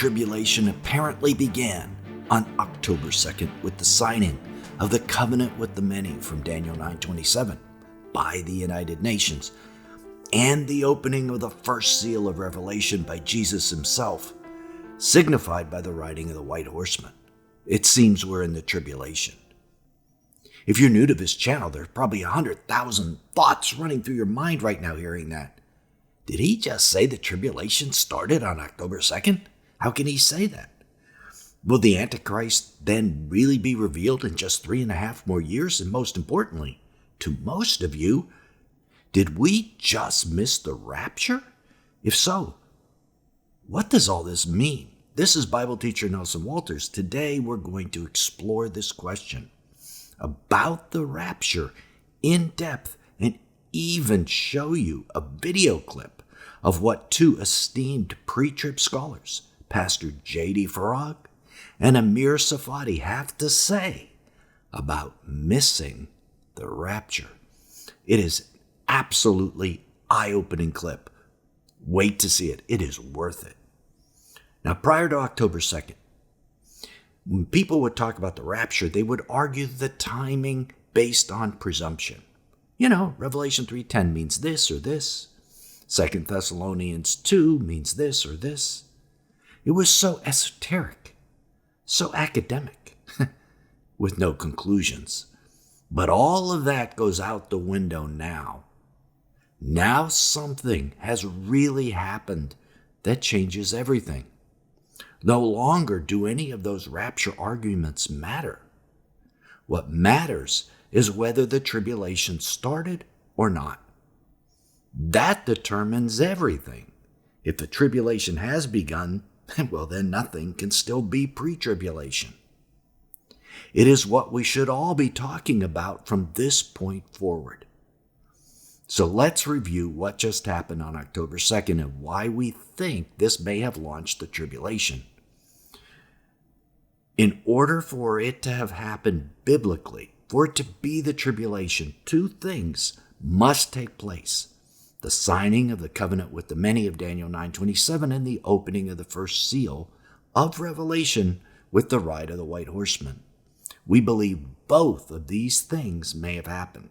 tribulation apparently began on October 2nd with the signing of the covenant with the many from Daniel 9:27 by the United Nations, and the opening of the first seal of Revelation by Jesus himself, signified by the riding of the white horseman. It seems we're in the tribulation. If you're new to this channel, there's probably 100,000 thoughts running through your mind right now hearing that. Did he just say the tribulation started on October 2nd? How can he say that? Will the Antichrist then really be revealed in just 3.5 more years? And most importantly, to most of you, did we just miss the rapture? If so, what does all this mean? This is Bible teacher Nelson Walters. Today we're going to explore this question about the rapture in depth and even show you a video clip of what two esteemed pre-trib scholars, Pastor J.D. Farag and Amir Safadi, have to say about missing the rapture. It is absolutely eye-opening clip. Wait to see it. It is worth it. Now, prior to October 2nd, when people would talk about the rapture, they would argue the timing based on presumption. Revelation 3:10 means this or this. 2 Thessalonians 2 means this or this. It was so esoteric, so academic, with no conclusions. But all of that goes out the window now. Now something has really happened that changes everything. No longer do any of those rapture arguments matter. What matters is whether the tribulation started or not. That determines everything. If the tribulation has begun, well, then nothing can still be pre-tribulation. It is what we should all be talking about from this point forward. So let's review what just happened on October 2nd and why we think this may have launched the tribulation. In order for it to have happened biblically, for it to be the tribulation, two things must take place: the signing of the covenant with the many of Daniel 9:27 and the opening of the first seal of Revelation with the ride of the white horseman. We believe both of these things may have happened.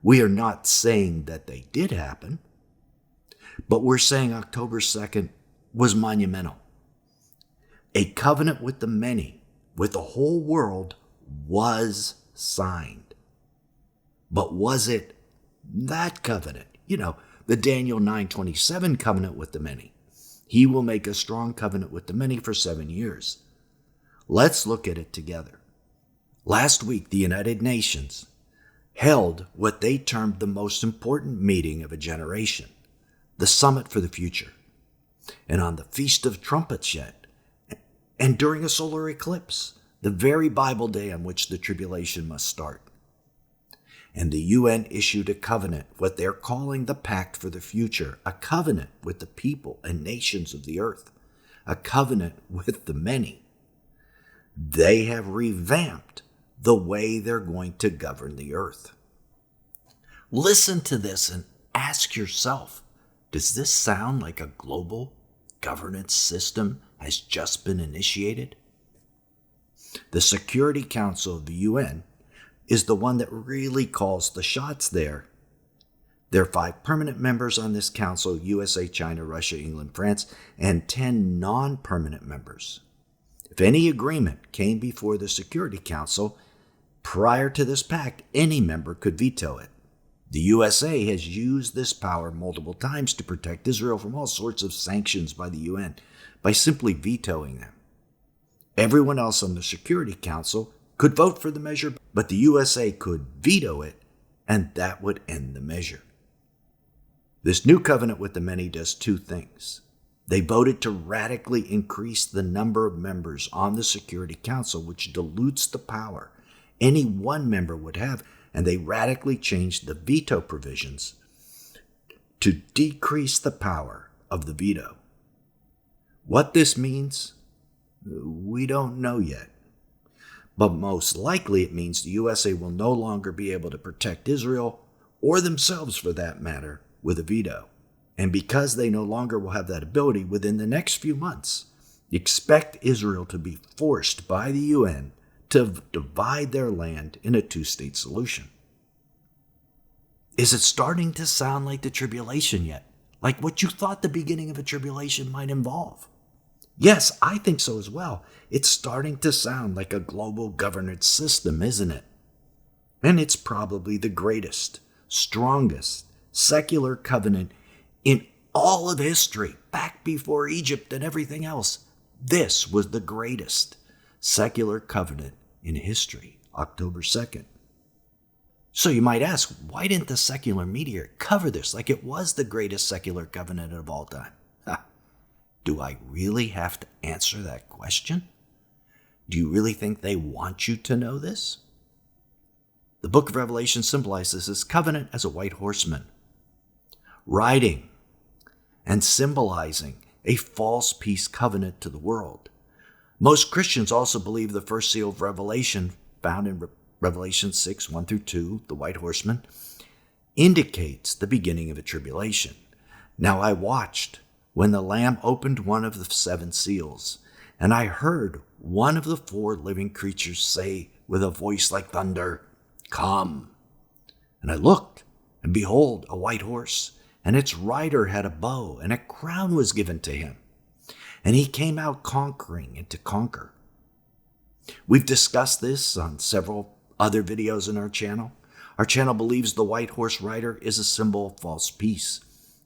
We are not saying that they did happen, but we're saying October 2nd was monumental. A covenant with the many, with the whole world, was signed. But was it that covenant? The Daniel 9:27 covenant with the many. He will make a strong covenant with the many for 7 years. Let's look at it together. Last week, the United Nations held what they termed the most important meeting of a generation, the Summit for the Future. And on the Feast of Trumpets yet, and during a solar eclipse, the very Bible day on which the tribulation must start. And the UN issued a covenant, what they're calling the pact for the future, a covenant with the people and nations of the earth, a covenant with the many. They have revamped the way they're going to govern the earth. Listen to this and ask yourself, does this sound like a global governance system has just been initiated? The Security Council of the UN is the one that really calls the shots there. There are 5 permanent members on this council: USA, China, Russia, England, France, and 10 non-permanent members. If any agreement came before the Security Council prior to this pact, any member could veto it. The USA has used this power multiple times to protect Israel from all sorts of sanctions by the UN by simply vetoing them. Everyone else on the Security Council could vote for the measure, but the USA could veto it, and that would end the measure. This new covenant with the many does 2 things. They voted to radically increase the number of members on the Security Council, which dilutes the power any one member would have, and they radically changed the veto provisions to decrease the power of the veto. What this means, we don't know yet. But most likely it means the USA will no longer be able to protect Israel, or themselves for that matter, with a veto. And because they no longer will have that ability, within the next few months, Expect Israel to be forced by the UN to divide their land in a two-state solution. Is it starting to sound like the tribulation yet? Like what you thought the beginning of a tribulation might involve? Yes, I think so as well. It's starting to sound like a global governance system, isn't it? And it's probably the greatest, strongest secular covenant in all of history, back before Egypt and everything else. This was the greatest secular covenant in history, October 2nd. So you might ask, why didn't the secular media cover this like it was the greatest secular covenant of all time? Do I really have to answer that question? Do you really think they want you to know this? The book of Revelation symbolizes this covenant as a white horseman, riding and symbolizing a false peace covenant to the world. Most Christians also believe the first seal of Revelation, found in Revelation 6, 1 through 2, the white horseman, indicates the beginning of a tribulation. Now I watched when the Lamb opened one of the seven seals, and I heard one of the four living creatures say with a voice like thunder, "Come." And I looked, and behold, a white horse, and its rider had a bow, and a crown was given to him. And he came out conquering and to conquer. We've discussed this on several other videos in our channel. Our channel believes the white horse rider is a symbol of false peace,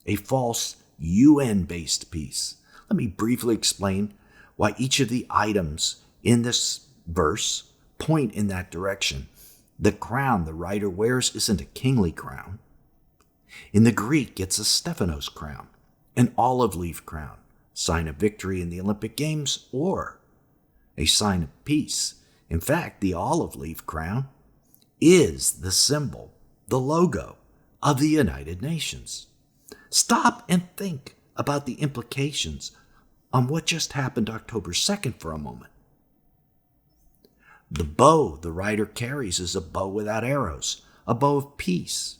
a false UN-based peace. Let me briefly explain why each of the items in this verse point in that direction. The crown the rider wears isn't a kingly crown. In the Greek, it's a Stephanos crown, an olive leaf crown, sign of victory in the Olympic Games, or a sign of peace. In fact, the olive leaf crown is the symbol, the logo of the United Nations. Stop and think about the implications on what just happened October 2nd for a moment. The bow the rider carries is a bow without arrows, a bow of peace.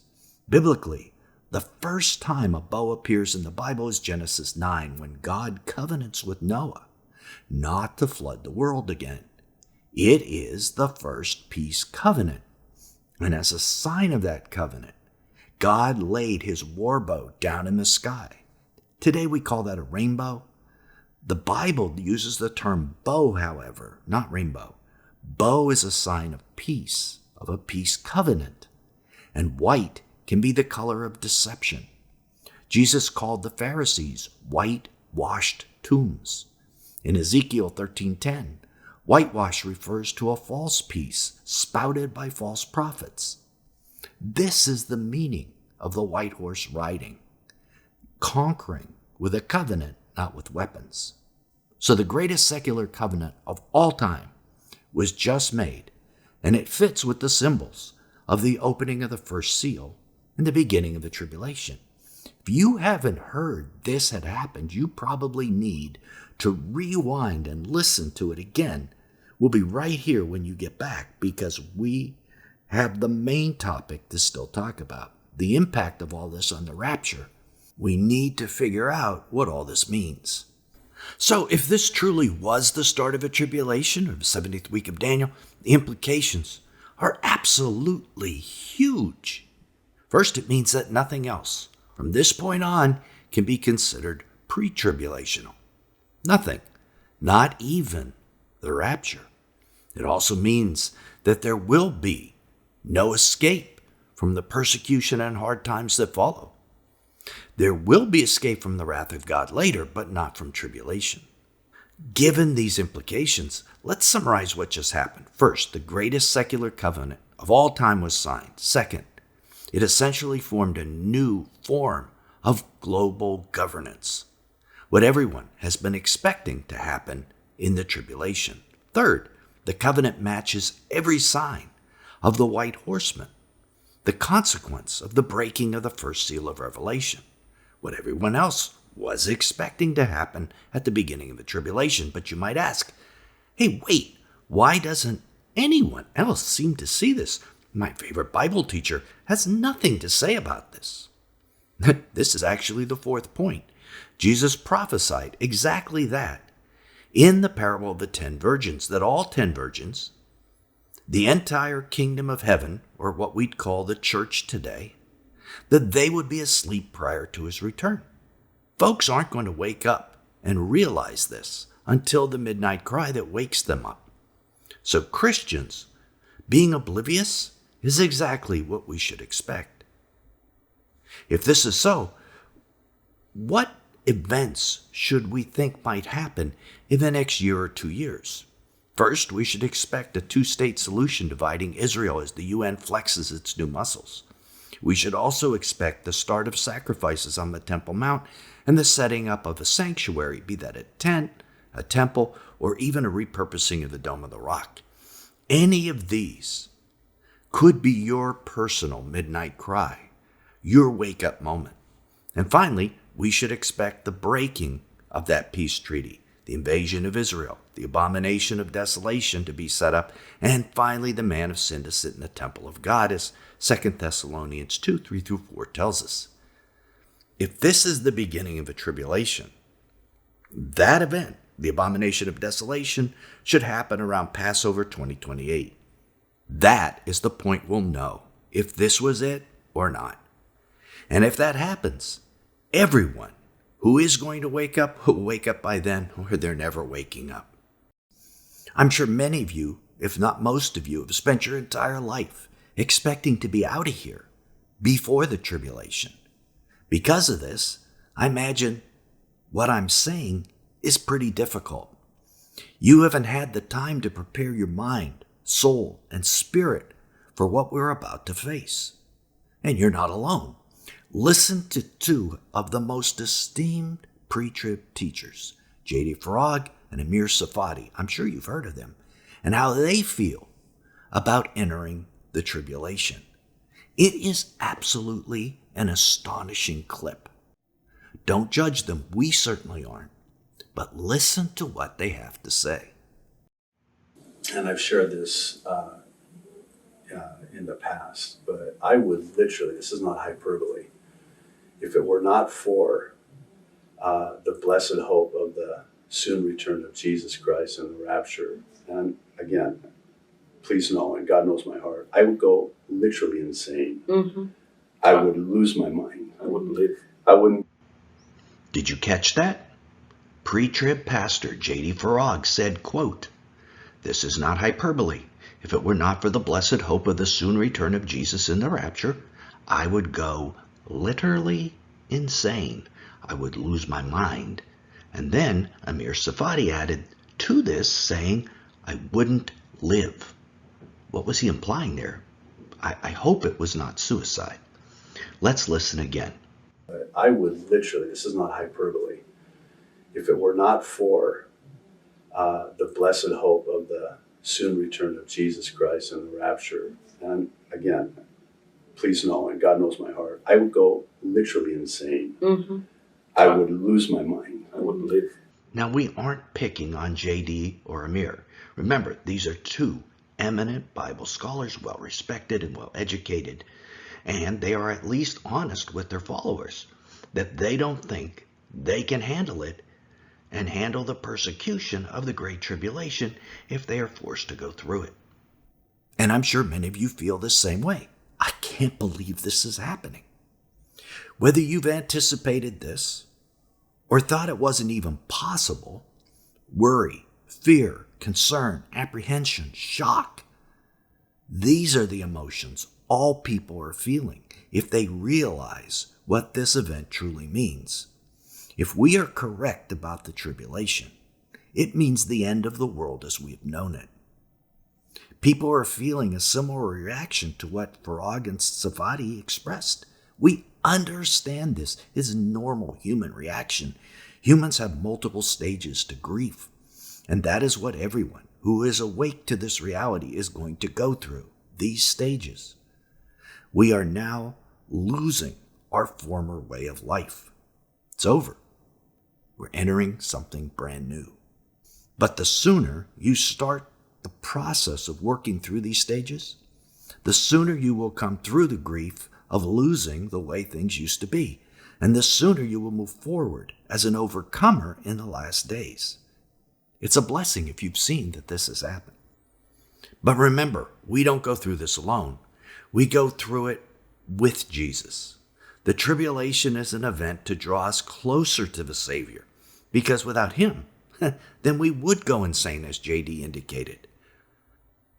Biblically, the first time a bow appears in the Bible is Genesis 9, when God covenants with Noah not to flood the world again. It is the first peace covenant. And as a sign of that covenant, God laid his war bow down in the sky. Today we call that a rainbow. The Bible uses the term bow, however, not rainbow. Bow is a sign of peace, of a peace covenant. And white can be the color of deception. Jesus called the Pharisees whitewashed tombs. In Ezekiel 13:10, whitewash refers to a false peace spouted by false prophets. This is the meaning of the white horse riding, conquering with a covenant, not with weapons. So the greatest secular covenant of all time was just made, and it fits with the symbols of the opening of the first seal and the beginning of the tribulation. If you haven't heard this had happened, you probably need to rewind and listen to it again. We'll be right here when you get back, because we have the main topic to still talk about, the impact of all this on the rapture. We need to figure out what all this means. So if this truly was the start of a tribulation, or the 70th week of Daniel, the implications are absolutely huge. First, it means that nothing else from this point on can be considered pre-tribulational. Nothing, not even the rapture. It also means that there will be no escape from the persecution and hard times that follow. There will be escape from the wrath of God later, but not from tribulation. Given these implications, let's summarize what just happened. First, the greatest secular covenant of all time was signed. Second, it essentially formed a new form of global governance, what everyone has been expecting to happen in the tribulation. Third, the covenant matches every sign of the white horseman, the consequence of the breaking of the first seal of Revelation, what everyone else was expecting to happen at the beginning of the tribulation. But you might ask, hey, wait, why doesn't anyone else seem to see this? My favorite Bible teacher has nothing to say about this. This is actually the fourth point. Jesus prophesied exactly that in the parable of the 10 virgins, that all 10 virgins, the entire kingdom of heaven, or what we'd call the church today, that they would be asleep prior to his return. Folks aren't going to wake up and realize this until the midnight cry that wakes them up. So Christians being oblivious is exactly what we should expect. If this is so, what events should we think might happen in the next year or 2 years? First, we should expect a two-state solution dividing Israel as the UN flexes its new muscles. We should also expect the start of sacrifices on the Temple Mount and the setting up of a sanctuary, be that a tent, a temple, or even a repurposing of the Dome of the Rock. Any of these could be your personal midnight cry, your wake-up moment. And finally, we should expect the breaking of that peace treaty, the invasion of Israel, the abomination of desolation to be set up, and finally the man of sin to sit in the temple of God, as 2 Thessalonians 2, 3-4 tells us. If this is the beginning of a tribulation, that event, the abomination of desolation, should happen around Passover 2028. That is the point we'll know if this was it or not. And if that happens, everyone who is going to wake up will wake up by then, or they're never waking up. I'm sure many of you, if not most of you, have spent your entire life expecting to be out of here before the tribulation. Because of this, I imagine what I'm saying is pretty difficult. You haven't had the time to prepare your mind, soul, and spirit for what we're about to face. And you're not alone. Listen to two of the most esteemed pre-trib teachers, J.D. Farag and Amir Safadi. I'm sure you've heard of them, and how they feel about entering the tribulation. It is absolutely an astonishing clip. Don't judge them. We certainly aren't. But listen to what they have to say. And I've shared this in the past, but I would literally, this is not hyperbole, if it were not for the blessed hope of the soon return of Jesus Christ and the rapture, and again, please know, and God knows my heart, I would go literally insane. Mm-hmm. I would lose my mind. I wouldn't live. I wouldn't. Did you catch that? Pre-trib pastor J.D. Farag said, quote, "This is not hyperbole. If it were not for the blessed hope of the soon return of Jesus in the rapture, I would go literally insane. I would lose my mind." And then Amir Safadi added to this, saying, "I wouldn't live." What was he implying there? I hope it was not suicide. Let's listen again. I would literally, this is not hyperbole, if it were not for the blessed hope of the soon return of Jesus Christ and the rapture, and again, please know, and God knows my heart, I would go literally insane. Mm-hmm. I would lose my mind. I wouldn't live. Now, we aren't picking on J.D. or Amir. Remember, these are two eminent Bible scholars, well-respected and well-educated, and they are at least honest with their followers, that they don't think they can handle it and handle the persecution of the Great Tribulation if they are forced to go through it. And I'm sure many of you feel the same way. I can't believe this is happening. Whether you've anticipated this or thought it wasn't even possible, worry, fear, concern, apprehension, shock, these are the emotions all people are feeling if they realize what this event truly means. If we are correct about the tribulation, it means the end of the world as we've known it. People are feeling a similar reaction to what Farag and Safadi expressed. We understand this is a normal human reaction. Humans have multiple stages to grief, and that is what everyone who is awake to this reality is going to go through, these stages. We are now losing our former way of life. It's over. We're entering something brand new. But the sooner you start the process of working through these stages, the sooner you will come through the grief of losing the way things used to be, and the sooner you will move forward as an overcomer in the last days. It's a blessing if you've seen that this has happened. But remember, we don't go through this alone. We go through it with Jesus. The tribulation is an event to draw us closer to the Savior, because without him, then we would go insane, as JD indicated.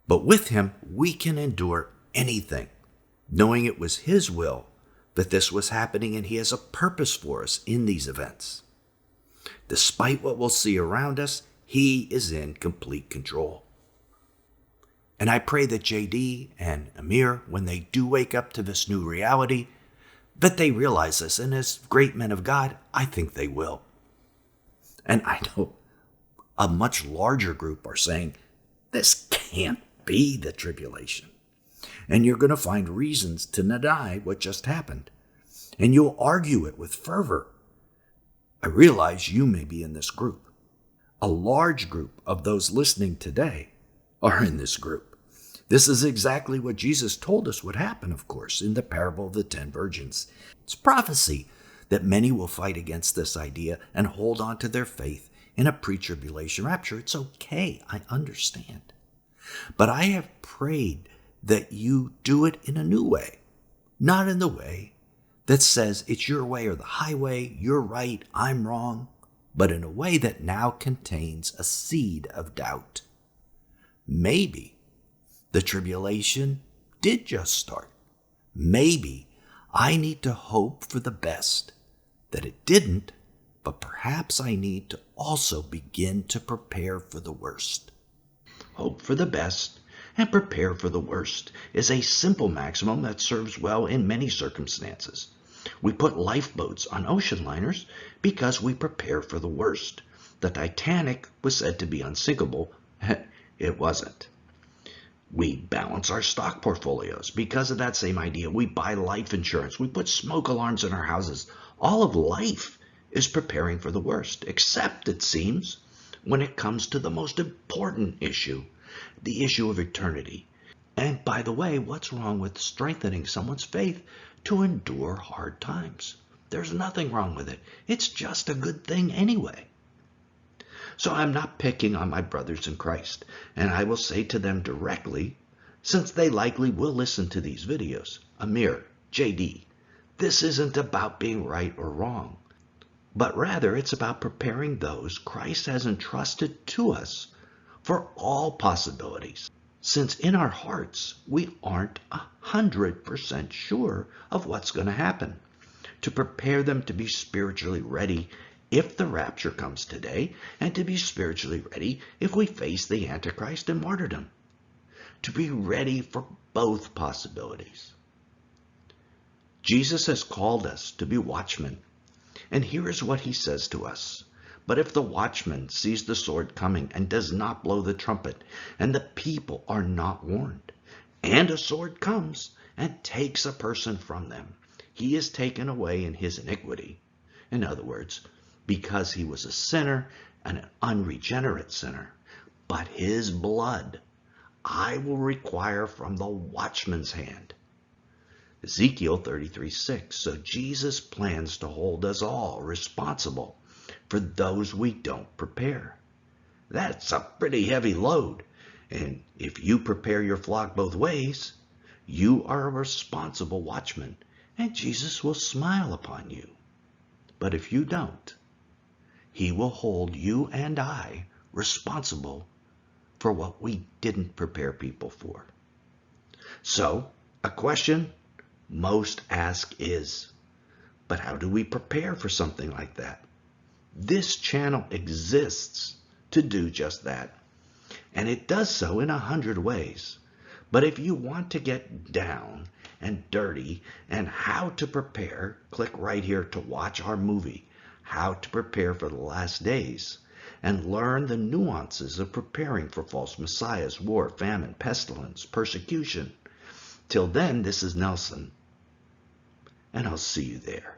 But with him, we can endure anything, knowing it was his will that this was happening and he has a purpose for us in these events. Despite what we'll see around us, he is in complete control. And I pray that JD and Amir, when they do wake up to this new reality, that they realize this. And as great men of God, I think they will. And I know a much larger group are saying, this can't be the tribulation. And you're going to find reasons to deny what just happened. And you'll argue it with fervor. I realize you may be in this group. A large group of those listening today are in this group. This is exactly what Jesus told us would happen, of course, in the parable of the 10 virgins. It's prophecy that many will fight against this idea and hold on to their faith in a pre-tribulation rapture. It's okay, I understand. But I have prayed that you do it in a new way, not in the way that says it's your way or the highway, you're right, I'm wrong, but in a way that now contains a seed of doubt. Maybe the tribulation did just start. Maybe I need to hope for the best, that it didn't, but perhaps I need to also begin to prepare for the worst. Hope for the best and prepare for the worst is a simple maximum that serves well in many circumstances. We put lifeboats on ocean liners because we prepare for the worst. The Titanic was said to be unsinkable. It wasn't. We balance our stock portfolios because of that same idea. We buy life insurance. We put smoke alarms in our houses. All of life is preparing for the worst, except, it seems, when it comes to the most important issue, the issue of eternity. And by the way, what's wrong with strengthening someone's faith to endure hard times? There's nothing wrong with it. It's just a good thing anyway. So I'm not picking on my brothers in Christ, and I will say to them directly, since they likely will listen to these videos, Amir, JD, this isn't about being right or wrong, but rather it's about preparing those Christ has entrusted to us for all possibilities, since in our hearts we aren't 100% sure of what's going to happen, to prepare them to be spiritually ready if the rapture comes today, and to be spiritually ready if we face the Antichrist and martyrdom. To be ready for both possibilities. Jesus has called us to be watchmen, and here is what he says to us. But if the watchman sees the sword coming and does not blow the trumpet, and the people are not warned, and a sword comes and takes a person from them, he is taken away in his iniquity. In other words, because he was a sinner and an unregenerate sinner, but his blood I will require from the watchman's hand. Ezekiel 33:6. So Jesus plans to hold us all responsible for those we don't prepare. That's a pretty heavy load. And if you prepare your flock both ways, you are a responsible watchman, and Jesus will smile upon you. But if you don't, he will hold you and I responsible for what we didn't prepare people for. So, a question most ask is, but how do we prepare for something like that? This channel exists to do just that, and it does so in 100 ways. But if you want to get down and dirty and how to prepare, click right here to watch our movie, How to Prepare for the Last Days, and learn the nuances of preparing for false messiahs, war, famine, pestilence, persecution. Till then, this is Nelson, and I'll see you there.